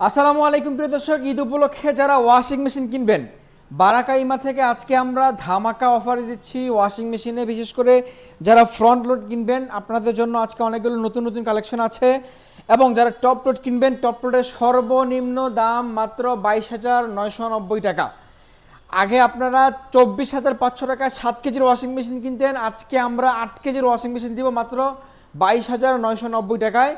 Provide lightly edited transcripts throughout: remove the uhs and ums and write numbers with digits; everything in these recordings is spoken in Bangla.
আসসালামু আলাইকুম প্রিয় দর্শক, ঈদ উপলক্ষে যারা ওয়াশিং মেশিন কিনবেন, বারাকা ইমা থেকে আজকে আমরা ধামাকা অফার দিচ্ছি ওয়াশিং মেশিনে। বিশেষ করে যারা ফ্রন্ট লোড কিনবেন আপনাদের জন্য আজকে অনেকগুলো নতুন নতুন কালেকশন আছে, এবং যারা টপ লোড কিনবেন টপ লোডের সর্বনিম্ন দাম মাত্র 22,990 টাকা। আগে আপনারা 24,500 টাকায় 7 কেজির ওয়াশিং মেশিন কিনতেন, আজকে আমরা 8 কেজির ওয়াশিং মেশিন দিব মাত্র 22,990 টাকায়।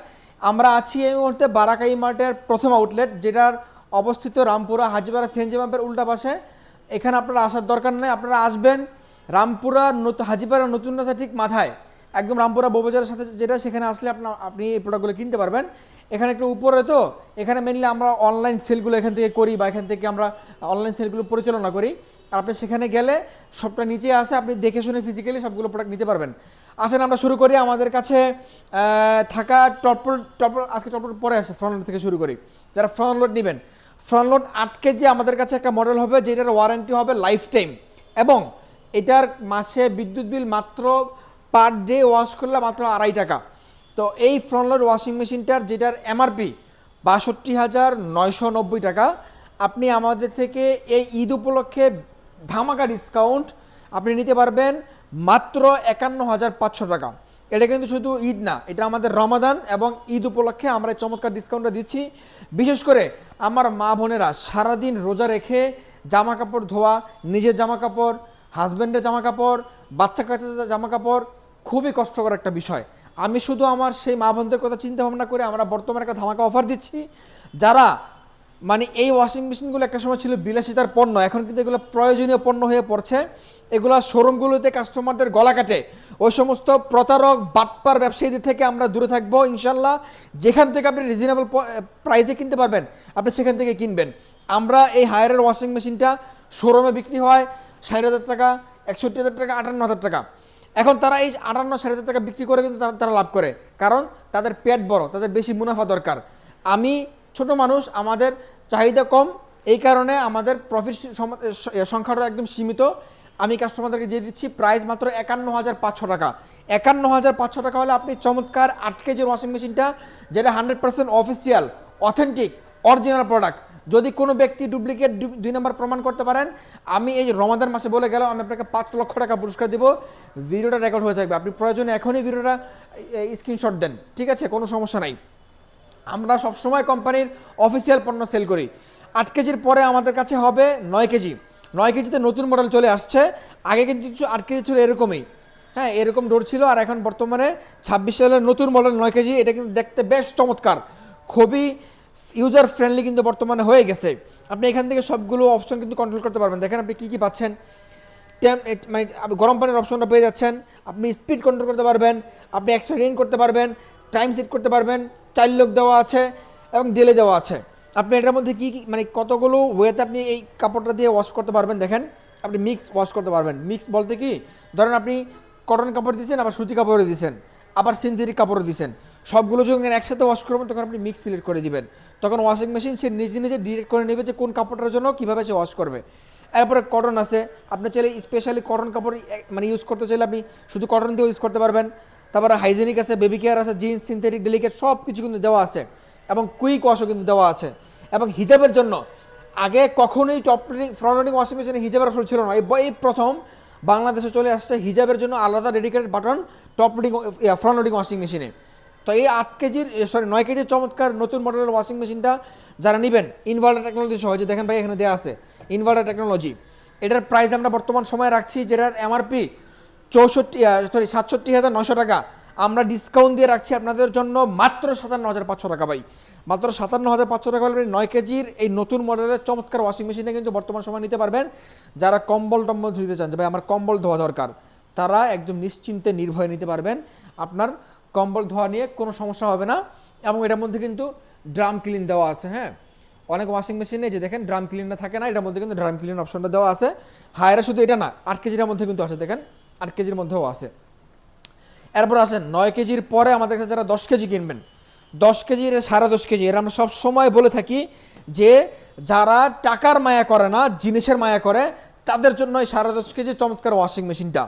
আমরা আছি এই মুহূর্তে বারাকা ইমার্টের প্রথম আউটলেট, যেটার অবস্থিত রামপুরা হাজিপাড়া সিএনজি পাম্পের উল্টা পাশে। এখানে আপনারা আসার দরকার নেই, আপনারা আসবেন রামপুরা হাজিপাড়া নতুন রাস্তা ঠিক মাথায়, একদম রামপুরা বউবাজারের সাথে যেটা, সেখানে আসলে আপনি এই প্রোডাক্টগুলো কিনতে পারবেন। এখানে একটু উপরে তো, এখানে মেনলি আমরা অনলাইন সেলগুলো এখান থেকে করি, বা এখান থেকে আমরা অনলাইন সেলগুলো পরিচালনা করি। আর আপনি সেখানে গেলে সবটা নিচে আসে, আপনি দেখে শুনে ফিজিক্যালি সবগুলো প্রোডাক্ট নিতে পারবেন। আসেন আমরা শুরু করি। আমাদের কাছে থাকা টপ আজকে টপ পরে আসে, ফ্রন্ট লোড থেকে শুরু করি। যারা ফ্রন্ট লোড নেবেন, ফ্রন্ট লোড 8 কেজি আমাদের কাছে একটা মডেল হবে, যেটার ওয়ারেন্টি হবে লাইফ টাইম, এবং এটার মাসে বিদ্যুৎ বিল মাত্র পার ডে ওয়াশ করলে মাত্র 2.5 টাকা। তো এই ফ্রন্ট লোড ওয়াশিং মেশিনটার যেটার এমআরপি 62,990 টাকা, আপনি আমাদের থেকে এই ঈদ উপলক্ষে ধামাকা ডিসকাউন্ট আপনি নিতে পারবেন মাত্র 51,500 টাকা। এটা কিন্তু শুধু ঈদ না, এটা আমাদের রমাদান এবং ঈদ উপলক্ষে আমরা এই চমৎকার ডিসকাউন্টটা দিচ্ছি। বিশেষ করে আমার মা বোনেরা সারাদিন রোজা রেখে জামা কাপড় ধোয়া, নিজের জামা কাপড়, হাজব্যান্ডের জামা কাপড়, বাচ্চা কাচ্চাদের জামা কাপড় খুবই কষ্টকর একটা বিষয়। আমি শুধু আমার সেই মা বোনদের কথা চিন্তা ভাবনা করে আমরা বর্তমানে একটা ধামাকা অফার দিচ্ছি। যারা মানে এই ওয়াশিং মেশিনগুলো একটা সময় ছিল বিলাসিতার পণ্য, এখন কিন্তু এগুলো প্রয়োজনীয় পণ্য হয়ে পড়ছে। এগুলো শোরুমগুলোতে কাস্টমারদের গলা কাটে, ওই সমস্ত প্রতারক বাটপার ব্যবসায়ীদের থেকে আমরা দূরে থাকবো ইনশাল্লাহ। যেখান থেকে আপনি রিজনেবল প্রাইসে কিনতে পারবেন আপনি সেখান থেকে কিনবেন। আমরা এই হায়ারের ওয়াশিং মেশিনটা শোরুমে বিক্রি হয় 60,000 টাকা, 61,000 টাকা, 58,000 টাকা। এখন তারা এই 58-60,000 টাকা বিক্রি করে কিন্তু তারা লাভ করে, কারণ তাদের পেট বড়, তাদের বেশি মুনাফা দরকার। আমি ছোট মানুষ, আমাদের চাহিদা কম, এই কারণে আমাদের প্রফিট সংখ্যাটা একদম সীমিত। আমি কাস্টমারদেরকে দিয়ে দিচ্ছি প্রাইস মাত্র 51,500 টাকা। 51,500 টাকা হলে আপনি চমৎকার 8 কেজির ওয়াশিং মেশিনটা, যেটা 100% অফিসিয়াল, অথেন্টিক, অরিজিনাল প্রোডাক্ট। যদি কোনো ব্যক্তি ডুপ্লিকেট 2 নম্বর প্রমাণ করতে পারেন, আমি এই রমাদান মাসে বলে গেলাম আমি আপনাকে 5 লক্ষ টাকা পুরস্কার দেব। ভিডিওটা রেকর্ড হয়ে থাকবে, আপনি প্রয়োজনে এখনই ভিডিওটা স্ক্রিনশট দেন, ঠিক আছে, কোনো সমস্যা নাই। আমরা সবসময় কোম্পানির অফিসিয়াল পণ্য সেল করি। 8 কেজির পরে আমাদের কাছে হবে 9 কেজি। 9 কেজিতে নতুন মডেল চলে আসছে। আগে কিন্তু 8 কেজি ছিল এরকমই, হ্যাঁ, এরকম ডোর ছিল। আর এখন বর্তমানে 26 সালের নতুন মডেল 9 কেজি, এটা কিন্তু দেখতে বেশ চমৎকার, খুবই ইউজার ফ্রেন্ডলি কিন্তু বর্তমানে হয়ে গেছে। আপনি এখান থেকে সবগুলো অপশন কিন্তু কন্ট্রোল করতে পারবেন। দেখেন আপনি কী কী পাচ্ছেন। মানে গরম পানির অপশনটা পেয়ে যাচ্ছেন, আপনি স্পিড কন্ট্রোল করতে পারবেন, আপনি এক্সট্রা রেন করতে পারবেন, টাইম সেট করতে পারবেন, চাইল্ড লক দেওয়া আছে এবং ডিলে দেওয়া আছে। আপনি এটার মধ্যে কী কী মানে কতগুলো ওয়েতে আপনি এই কাপড়টা দিয়ে ওয়াশ করতে পারবেন। দেখেন আপনি মিক্স ওয়াশ করতে পারবেন। মিক্স বলতে কি, ধরেন আপনি কটন কাপড় দিয়েছেন, আবার সুতি কাপড়ে দিয়েছেন, আবার সিনথেটিক কাপড়ে দিয়েছেন, সবগুলো যখন একসাথে ওয়াশ করবেন তখন আপনি মিক্স সিলেক্ট করে দিবেন। তখন ওয়াশিং মেশিন সে নিজে নিজে ডিরেক্ট করে নেবে যে কোন কাপড়টার জন্য কীভাবে সে ওয়াশ করবে। এরপরে কটন আছে, আপনি চাইলে স্পেশালি কটন কাপড় মানে ইউজ করতে চাইলে আপনি শুধু কটন দিয়েও ইউজ করতে পারবেন। তারপরে হাইজেনিক আছে, বেবি কেয়ার আছে, জিন্স, সিনথেটিক, ডেলিকেট সব কিছু কিন্তু দেওয়া আছে, এবং কুইক ওয়াশও কিন্তু দেওয়া আছে। এবং হিজাবের জন্য আগে কখনোই top loading front loading washing মেশিনে হিজাবের অপশন ছিল না, এই প্রথম বাংলাদেশে চলে আসছে হিজাবের জন্য আলাদা dedicated button top loading front loading washing মেশিনে। তো এই 9 কেজির চমৎকার নতুন মডেলের ওয়াশিং মেশিনটা যারা নেবেন ইনভার্টার টেকনোলজি সহ, যে দেখেন ভাই এখানে দেওয়া আছে ইনভার্টার টেকনোলজি, এটার প্রাইস আমরা বর্তমান সময়ে রাখছি, যেটার এমআরপি 67,900 টাকা, আমরা ডিসকাউন্ট দিয়ে রাখছি আপনাদের জন্য মাত্র 57,500 টাকা। ভাই মাত্র 57,500 টাকা হলে 9 কেজির এই নতুন মডেলের চমৎকার ওয়াশিং মেশিনে কিন্তু বর্তমান সময় নিতে পারবেন। যারা কম্বল টম্বল ধুতে চান যে ভাই আমার কম্বল ধোয়া দরকার, তারা একদম নিশ্চিন্তে নির্ভয়ে নিতে পারবেন। আপনার কম্বল ধোয়া নিয়ে কোনো সমস্যা হবে না। এবং এটার মধ্যে কিন্তু ড্রাম ক্লিন দেওয়া আছে। হ্যাঁ, অনেক ওয়াশিং মেশিনে যে দেখেন ড্রাম ক্লিনটা থাকে না, এটার মধ্যে কিন্তু ড্রাম ক্লিন অপশনটা দেওয়া আছে। হায়ারে শুধু এটা না, 8 কেজির মধ্যে কিন্তু আছে, দেখেন 8 কেজির মধ্যেও আছে। এরপর আসেন 9 কেজির পরে আমাদের কাছে যারা 10 কেজি কিনবেন, 10 কেজি 10.5 কেজি, এর আমরা সব সময় বলে থাকি যে যারা টাকার মায়া করে না জিনিসের মায়া করে, তাদের জন্য এই 10.5 কেজি চমৎকার ওয়াশিং মেশিনটা।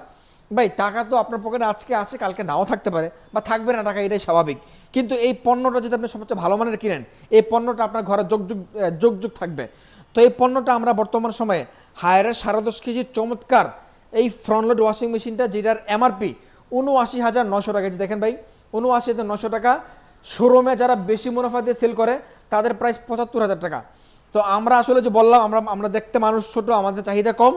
ভাই টাকা তো আপনার পকেটে আজকে আছে, কালকে নাও থাকতে পারে বা থাকবে না টাকা, এটাই স্বাভাবিক। কিন্তু এই পণ্যটা যদি আপনি সবচেয়ে ভালো মানের কিনেন, এই পণ্যটা আপনার ঘরে যুগ যুগ থাকবে। তো এই পণ্যটা আমরা বর্তমান সময়ে হায়ারের 10.5 কেজির চমৎকার এই ফ্রন্ট লোড ওয়াশিং মেশিনটা, যেটার এমআরপি 79,900 টাকা। দেখেন ভাই, 79,900 টাকা। শোরুমে যারা বেশি মুনাফা দিয়ে সেল করে তাদের প্রাইস 75,000 টাকা। তো আমরা আসলে যে বললাম, আমরা দেখতে মানুষ ছোট, আমাদের চাহিদা কম।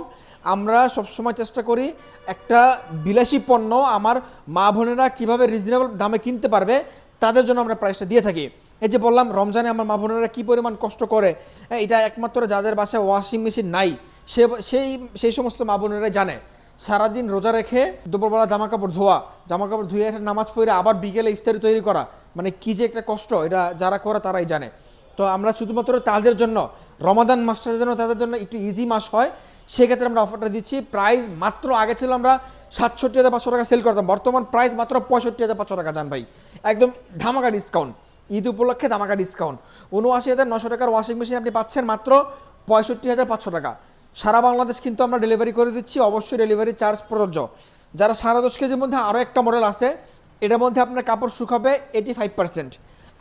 আমরা সবসময় চেষ্টা করি একটা বিলাসী পণ্য আমার মা বোনেরা কীভাবে রিজনেবল দামে কিনতে পারবে তাদের জন্য আমরা প্রাইসটা দিয়ে থাকি। এই যে বললাম, রমজানে আমার মা বোনেরা কী পরিমাণ কষ্ট করে, এটা একমাত্র যাদের বাসায় ওয়াশিং মেশিন নাই সেই সমস্ত মা বোনেরাই জানে। সারাদিন রোজা রেখে দুপুরবেলা জামাকাপড় ধুয়ে একটা নামাজ পড়ে আবার বিকেলে ইফতারি তৈরি করা, মানে কী যে একটা কষ্ট, এটা যারা করে তারাই জানে। তো আমরা শুধুমাত্র তাদের জন্য, রমাদান মাসটার জন্য তাদের জন্য একটু ইজি মাস হয়, সেক্ষেত্রে আমরা অফারটা দিচ্ছি। প্রাইস মাত্র, আগে ছিল আমরা 67,500 টাকা সেল করতাম, বর্তমান প্রাইস মাত্র 65,500 টাকা। জান ভাই, একদম ধামাকা ডিসকাউন্ট, ঈদ উপলক্ষে ধামাকা ডিসকাউন্ট। 79,900 টাকার ওয়াশিং মেশিন আপনি পাচ্ছেন মাত্র 65,500 টাকা। সারা বাংলাদেশ কিন্তু আমরা ডেলিভারি করে দিচ্ছি, অবশ্যই ডেলিভারি চার্জ প্রযোজ্য। যারা 10.5 কেজির মধ্যে আরও একটা মডেল আছে, এটার মধ্যে আপনার কাপড় শুকাবে 85%,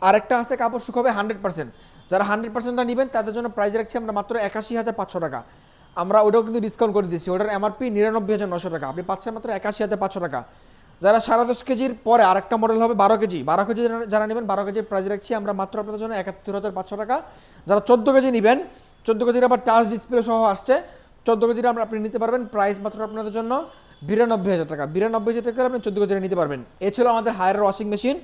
আরেকটা আছে কাপড় শুকাবে 100%। যারা 100%টা নেবেন তাদের জন্য প্রাইস রাখছি আমরা মাত্র 81,500 টাকা। আমরা ওটাও কিন্তু ডিসকাউন্ট করে দিচ্ছি, ওটার এমআরপি 99,900 টাকা, আপনি পাচ্ছেন মাত্র 81,500 টাকা। যারা 10.5 কেজির পরে আরেকটা মডেল হবে 12 কেজি যারা নেবেন, 12 কেজির প্রাইস রাখছি আমরা মাত্র আপনাদের জন্য 71,500 টাকা। যারা 14 কেজি নেবেন, 14 কেজির আবার টাচ ডিসপ্লে সহ আসছে, 14 কেজির আপনি নিতে পারবেন, প্রাইস মাত্র আপনাদের জন্য 92,000 টাকা। 92,000 টাকা আপনি 14 কেজি নিতে পারবেন। এ ছিল আমাদের Haier washing machine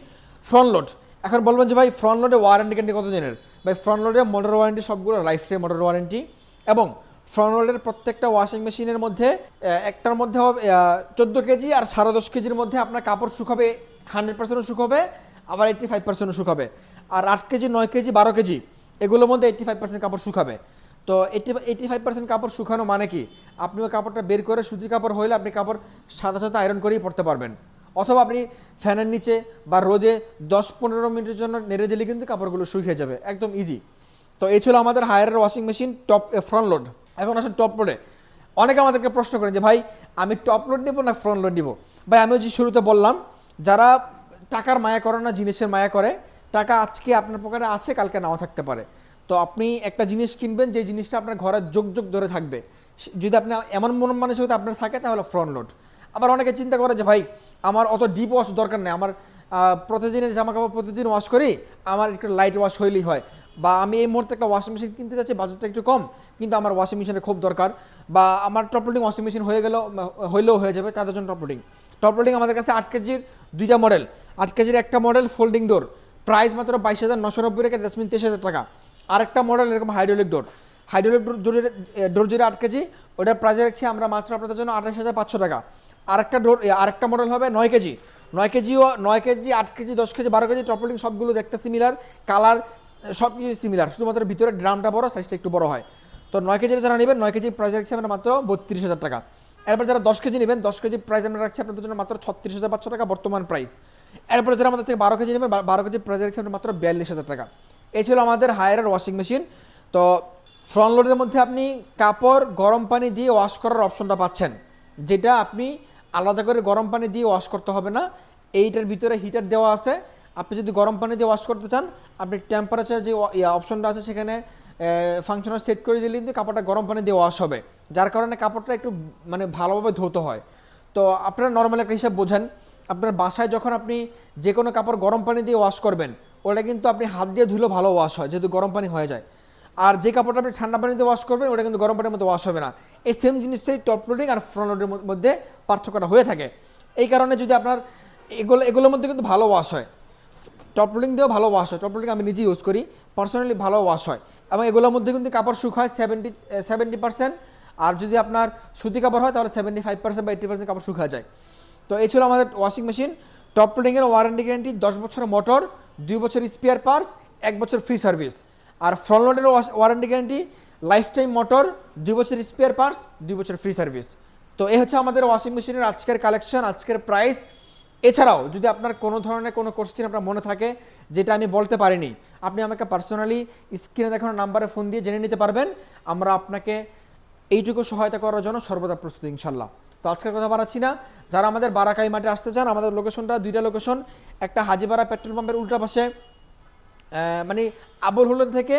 front load. এখন বলবেন যে ভাই ফ্রন্ট লোডে ওয়ারেন্টি গ্যারান্টি কত দিনের? ভাই ফ্রন্ট লোডে মোটর ওয়ারেন্টি সবগুলো লাইফ টাইম মোটর ওয়ারেন্টি, এবং ফ্রন্ট লোডের প্রত্যেকটা ওয়াশিং মেশিনের মধ্যে একটার মধ্যে হবে 14 কেজি আর 10.5 কেজির মধ্যে আপনার কাপড় শুকাবে 100% শুকাবে, আবার 85% শুকাবে। আর 8 কেজি, 9 কেজি, 12 কেজি এগুলোর মধ্যে 85% কাপড় শুকাবে। তো 85% কাপড় শুকানো মানে কি, আপনি ওই কাপড়টা বের করে, সুতির কাপড় হইলে আপনি কাপড় সাথে সাথে আয়রন করেই পরতে পারবেন, অথবা আপনি ফ্যানের নিচে বা রোদে 10-15 মিনিটের জন্য নেড়ে দিলে কিন্তু কাপড়গুলো শুকিয়ে যাবে, একদম ইজি। তো এই ছিল আমাদের হায়ারের washing machine top front load. এখন আসলে টপ লোডে অনেকে আমাদেরকে প্রশ্ন করেন যে ভাই আমি টপ লোড নেবো না ফ্রন্ট লোড নিব। ভাই আমি যে শুরুতে বললাম, যারা টাকার মায়া করে না, জিনিসের মায়া করে। টাকা আজকে আপনার পকেটে আছে, কালকে নাও থাকতে পারে। তো আপনি একটা জিনিস কিনবেন যে জিনিসটা আপনার ঘরে যুগ যুগ ধরে থাকবে, যদি আপনি এমন মন মানসিকতা আপনার থাকে তাহলে ফ্রন্ট লোড। আবার অনেকে চিন্তা করে যে ভাই আমার অত ডিপ ওয়াশ দরকার নেই, আমার প্রতিদিনের জামাকাপড় প্রতিদিন ওয়াশ করি, আমার একটু লাইট ওয়াশ হইলেই হয়, বা আমি এই মুহূর্তে একটা ওয়াশিং মেশিন কিনতে চাচ্ছি, বাজেটটা একটু কম কিন্তু আমার ওয়াশিং মেশিনের খুব দরকার, বা আমার টপ লোডিং ওয়াশিং মেশিন হইলেও হয়ে যাবে, তাদের জন্য টপ লোডিং আমাদের কাছে 8 কেজির 2টা মডেল। 8 কেজির একটা মডেল ফোল্ডিং ডোর, প্রাইস মাত্র 22,990 টাকা, 23,000 টাকা। আরেকটা মডেল এরকম হাইড্রোলিক ডোর যেটা 8 কেজি, ওটার প্রাইস রাখছি আমরা মাত্র আপনাদের জন্য 28,500 টাকা। আরেকটা মডেল হবে 9 KG, 9 KG, 8 KG, 10 KG, 12 KG. Top loading সবগুলো দেখতে সিমিলার, কালার সব কিছু সিমিলার, শুধুমাত্র ভিতরে ড্রামটা বড়, সাইজটা একটু বড় হয়। তো 9 কেজির যারা নেবেন, 9 কেজির প্রাইস রাখছি আমরা মাত্র 32,000 টাকা। এরপর যারা 10 কেজি নেবেন, 10 কেজির প্রাইস আমরা রাখছি আপনাদের জন্য মাত্র 36,500 টাকা বর্তমান প্রাইস। এরপর যারা আমাদের থেকে 12 কেজি নেবেন, 12 কেজির প্রাইস রাখছি আমরা মাত্র 42,000 টাকা। এই ছিল আমাদের হায়ারের ওয়াশিং মেশিন। তো ফ্রন্ট লোডের মধ্যে আপনি কাপড় গরম পানি দিয়ে ওয়াশ করার অপশনটা পাচ্ছেন, যেটা আপনি আলাদা করে গরম পানি দিয়ে ওয়াশ করতে হবে না। এইটার ভিতরে হিটার দেওয়া আছে, আপনি যদি গরম পানি দিয়ে ওয়াশ করতে চান, আপনি টেম্পারেচার যে অপশনটা আছে সেখানে ফাংশনাল সেট করে দিলে কিন্তু কাপড়টা গরম পানি দিয়ে ওয়াশ হবে, যার কারণে কাপড়টা একটু মানে ভালোভাবে ধুতে হয়। তো আপনারা নর্মাল একটা হিসাব বোঝেন, আপনার বাসায় যখন আপনি যে কোনো কাপড় গরম পানি দিয়ে ওয়াশ করবেন, ওটা কিন্তু আপনি হাত দিয়ে ধুলেও ভালো ওয়াশ হয়, যেহেতু গরম পানি হয়ে যায়। আর যে কাপড়টা আপনি ঠান্ডা পানিতে ওয়াশ করবেন, ওটা কিন্তু গরম পানির মধ্যে ওয়াশ হবে না। এই সেম জিনিসটাই টপ লোডিং আর ফ্রন্ট লোডের মধ্যে পার্থক্যটা হয়ে থাকে। এই কারণে যদি আপনার এগুলোর মধ্যে কিন্তু ভালো ওয়াশ হয়, টপ লোডিং দিয়েও ভালো ওয়াশ হয়। টপ লোডিং আমি নিজে ইউজ করি, পার্সোনালি ভালো ওয়াশ হয়, এবং এগুলোর মধ্যে কিন্তু কাপড় শুকায় 70%, আর যদি আপনার সুতি কাপড় হয় তাহলে 75% বা 80% কাপড় শুকায় যায়। তো এই ছিল আমাদের ওয়াশিং মেশিন। টপ লোডিংয়ের ওয়ারেন্টি গ্যারান্টি 10 বছরের মোটর, 2 বছর স্পেয়ার পার্টস, 1 বছর ফ্রি সার্ভিস। আর ফ্রন্ট লোডের warranty guarantee lifetime motor, 2 বছর স্পেয়ার পার্টস, 2 বছর ফ্রি সার্ভিস। তো এই হচ্ছে আমাদের ওয়াশিং মেশিনের আজকের কালেকশন, আজকের প্রাইস। এছাড়াও যদি আপনার কোনো ধরনের কোনো কোশ্চেন আপনার মনে থাকে যেটা আমি বলতে পারিনি, আপনি আমাকে পার্সোনালি স্ক্রিনে দেখানো নাম্বারে ফোন দিয়ে জেনে নিতে পারবেন। আমরা আপনাকে এইটুকু সহায়তা করার জন্য সর্বদা প্রস্তুত ইনশাল্লাহ। তো আজকের কথা বাড়াচ্ছি না, যারা আমাদের বারাকাই মাঠে আসতে চান, আমাদের লোকেশনটা দুইটা লোকেশন, একটা হাজিপাড়া পেট্রোল পাম্পের উল্টা পাশে, মানে আবুল হুলন থেকে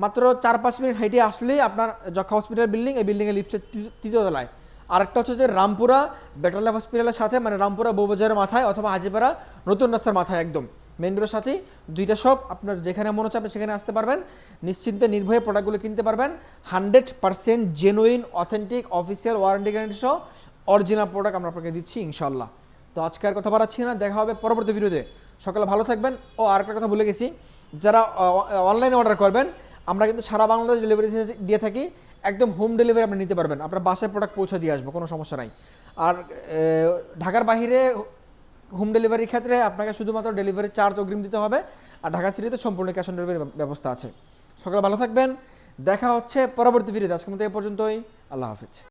মাত্র 4-5 মিনিট হেঁটে আসলেই আপনার যক্ষা হসপিটাল বিল্ডিং, এই বিল্ডিংয়ের লিফটের তৃতীয় তলায়। আরেকটা হচ্ছে যে রামপুরা বেটার লাইফ হসপিটালের সাথে, মানে রামপুরা বউবাজারের মাথায়, অথবা হাজিপাড়া নতুন রাস্তার মাথায় একদম মেন রোডের সাথেই দুইটা শপ। আপনার যেখানে মনে হচ্ছে আপনি সেখানে আসতে পারবেন, নিশ্চিন্তে নির্ভয়ে প্রোডাক্টগুলো কিনতে পারবেন। 100% genuine authentic official warranty guarantee সহ অরিজিনাল প্রোডাক্ট আমরা আপনাকে দিচ্ছি ইনশাল্লাহ। তো আজকে আর কথা বাড়াচ্ছি না, দেখা হবে পরবর্তী ভিডিওতে। সকালে ভালো থাকবেন। ও আরেকটা কথা ভুলে গেছি, যারা অনলাইনে অর্ডার করবেন, আমরা কিন্তু সারা বাংলাদেশ ডেলিভারি দিয়ে থাকি। একদম হোম ডেলিভারি আপনি নিতে পারবেন, আপনার বাসায় প্রোডাক্ট পৌঁছে দিয়ে আসবো, কোনো সমস্যা নাই। আর ঢাকার বাইরে হোম ডেলিভারির ক্ষেত্রে আপনাকে শুধুমাত্র ডেলিভারি চার্জ অগ্রিম দিতে হবে, আর ঢাকা সিটিতে সম্পূর্ণ ক্যাশ অন ডেলিভারি ব্যবস্থা আছে। সকালে ভালো থাকবেন, দেখা হচ্ছে পরবর্তী ভিডিওতে। আজকের মতো এ পর্যন্তই, আল্লাহ হাফেজ।